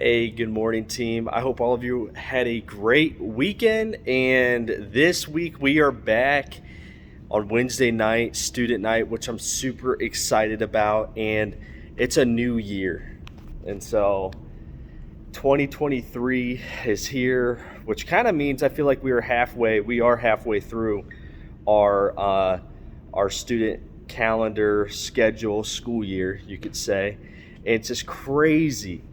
Hey, good morning, team. I hope all of you had a great weekend. And this week we are back on Wednesday night, student night, which I'm super excited about. And it's a new year. And so 2023 is here, which kind of means I feel like we are halfway through our, uh, our student calendar schedule, school year, you could say. And it's just crazy.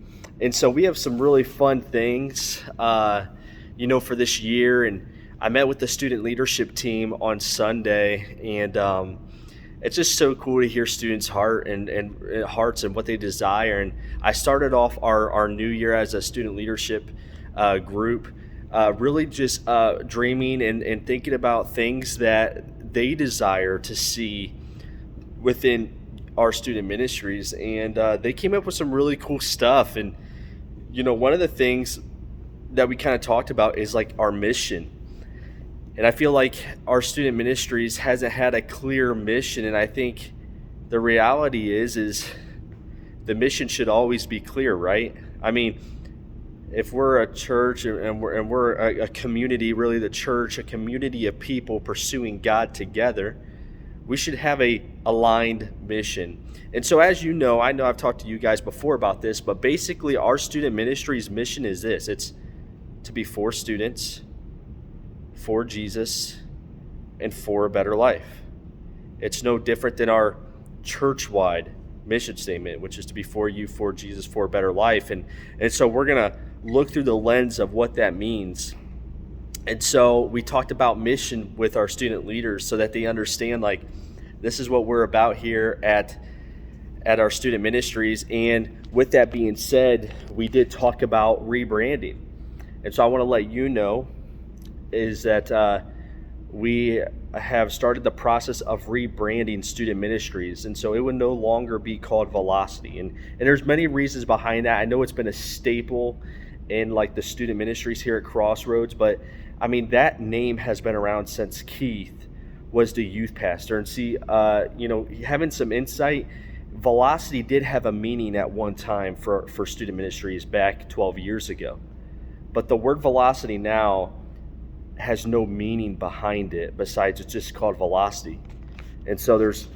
And so we have some really fun things, for this year. And I met with the student leadership team on Sunday, and it's just so cool to hear students' hearts and what they desire. And I started off our new year as a student leadership group, really just dreaming and thinking about things that they desire to see within our student ministries. And they came up with some really cool stuff. And one of the things that we kind of talked about is like our mission. And I feel like our student ministries hasn't had a clear mission. And I think the reality is the mission should always be clear, right? I mean, if we're a church and we're a community, really the church, a community of people pursuing God together, we should have a aligned mission. And so, as you know, I know I've talked to you guys before about this, but basically our student ministry's mission is this: it's to be for students, for Jesus, and for a better life. It's no different than our church-wide mission statement, which is to be for you, for Jesus, for a better life. And so we're going to look through the lens of what that means. And so we talked about mission with our student leaders so that they understand, like, this is what we're about here at our student ministries. And with that being said, we did talk about rebranding. And so I want to let you know is that we have started the process of rebranding student ministries. And so it would no longer be called Velocity. And there's many reasons behind that. I know it's been a staple in like the student ministries here at Crossroads, but I mean, that name has been around since Keith was the youth pastor. And see, having some insight, Velocity did have a meaning at one time for student ministries back 12 years ago. But the word velocity now has no meaning behind it besides it's just called velocity. And so there's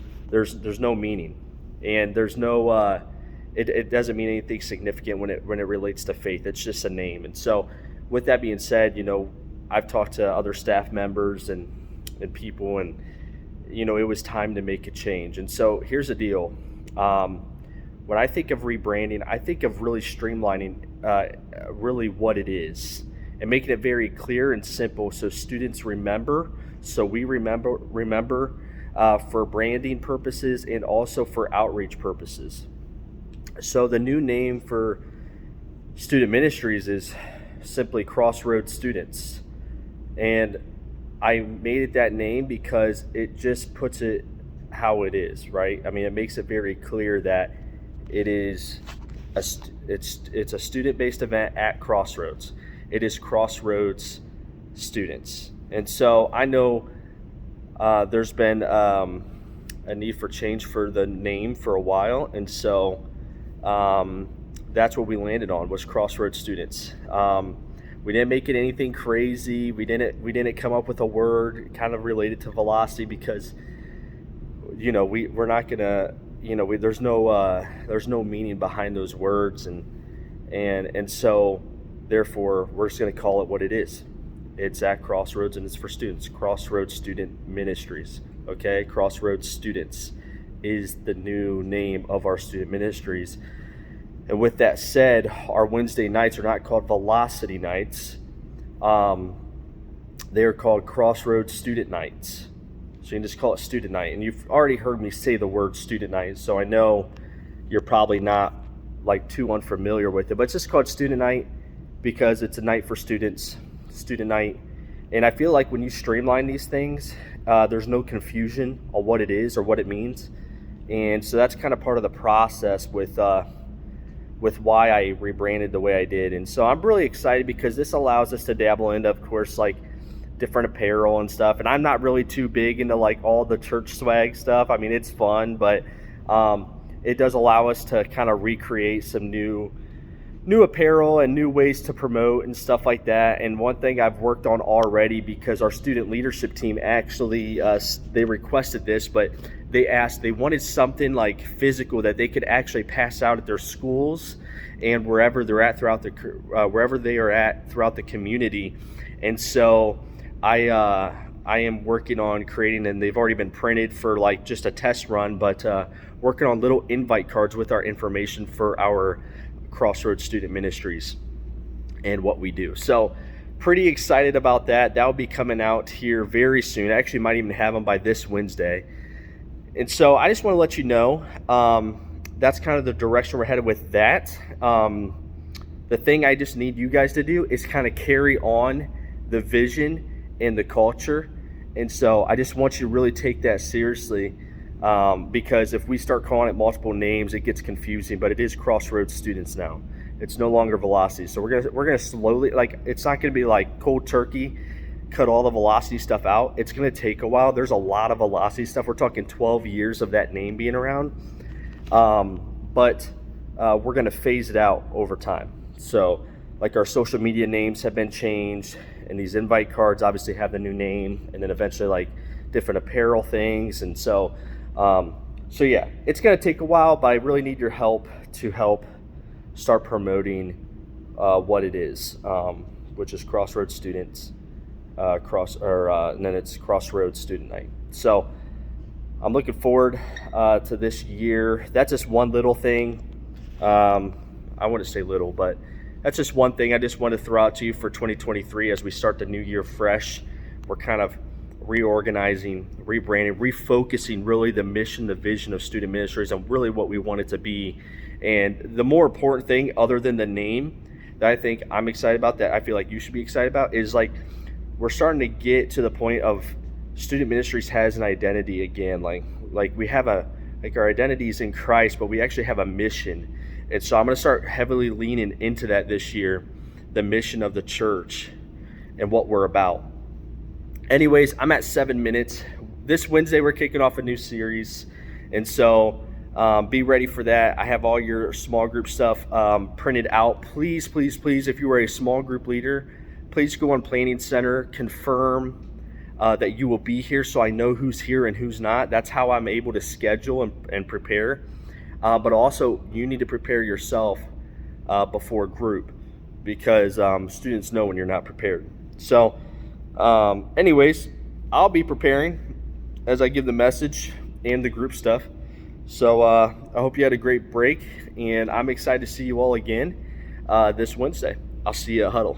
no meaning. And there's no it doesn't mean anything significant when it relates to faith. It's just a name. And so with that being said, I've talked to other staff members and people, and it was time to make a change. And so here's the deal. When I think of rebranding, I think of really streamlining really what it is and making it very clear and simple so students remember, so we remember for branding purposes and also for outreach purposes. So the new name for student ministries is simply Crossroads Students. And I made it that name because it just puts it how it is, right? I mean, it makes it very clear that it is it's a student-based event at Crossroads. It is Crossroads Students. And so I know there's been a need for change for the name for a while, and so that's what we landed on, was Crossroads Students. We didn't make it anything crazy. We didn't come up with a word kind of related to velocity because we're not gonna there's no meaning behind those words, and so therefore we're just gonna call it what it is. It's at Crossroads and it's for students. Crossroads Student Ministries. Okay, Crossroads Students is the new name of our student ministries. And with that said, our Wednesday nights are not called Velocity Nights. They are called Crossroads Student Nights. So you can just call it Student Night. And you've already heard me say the word Student Night, so I know you're probably not like too unfamiliar with it. But it's just called Student Night because it's a night for students, Student Night. And I feel like when you streamline these things, there's no confusion on what it is or what it means. And so that's kind of part of the process with why I rebranded the way I did. And so I'm really excited because this allows us to dabble into, of course, like different apparel and stuff. And I'm not really too big into like all the church swag stuff. I mean, it's fun, but it does allow us to kind of recreate some new new apparel and new ways to promote and stuff like that. And one thing I've worked on already, because our student leadership team actually they requested this, but they wanted something like physical that they could actually pass out at their schools and wherever they're at throughout wherever they are at throughout the community. And so I am working on creating, and they've already been printed for like just a test run, but working on little invite cards with our information for our Crossroads Student Ministries and what we do. So pretty excited about that. That will be coming out here very soon. I actually might even have them by this Wednesday. And so I just want to let you know, that's kind of the direction we're headed with that. The thing I just need you guys to do is kind of carry on the vision and the culture. And so I just want you to really take that seriously, because if we start calling it multiple names, it gets confusing. But it is Crossroads Students now. It's no longer Velocity. So we're gonna slowly, like, it's not gonna be like cold turkey, cut all the Velocity stuff out. It's gonna take a while. There's a lot of Velocity stuff. We're talking 12 years of that name being around. But we're gonna phase it out over time. So like our social media names have been changed, and these invite cards obviously have the new name, and then eventually like different apparel things. And so yeah, it's going to take a while, but I really need your help to help start promoting what it is, which is Crossroads Students, and then it's Crossroads Student Night. So I'm looking forward to this year. That's just one little thing. I wouldn't say little, but that's just one thing I just want to throw out to you for 2023 as we start the new year fresh. We're kind of reorganizing, rebranding, refocusing really the mission, the vision of Student Ministries, and really what we want it to be. And the more important thing, other than the name, that I think I'm excited about, that I feel like you should be excited about, is like we're starting to get to the point of Student Ministries has an identity again. Like we have our identity is in Christ, but we actually have a mission. And so I'm going to start heavily leaning into that this year, the mission of the church and what we're about. Anyways, I'm at 7 minutes. This Wednesday, we're kicking off a new series. And so be ready for that. I have all your small group stuff printed out. Please, please, please, if you are a small group leader, please go on Planning Center, confirm that you will be here so I know who's here and who's not. That's how I'm able to schedule and prepare. But also, you need to prepare yourself before group, because students know when you're not prepared. So, anyways, I'll be preparing as I give the message and the group stuff. So I hope you had a great break, and I'm excited to see you all again this Wednesday. I'll see you at Huddle.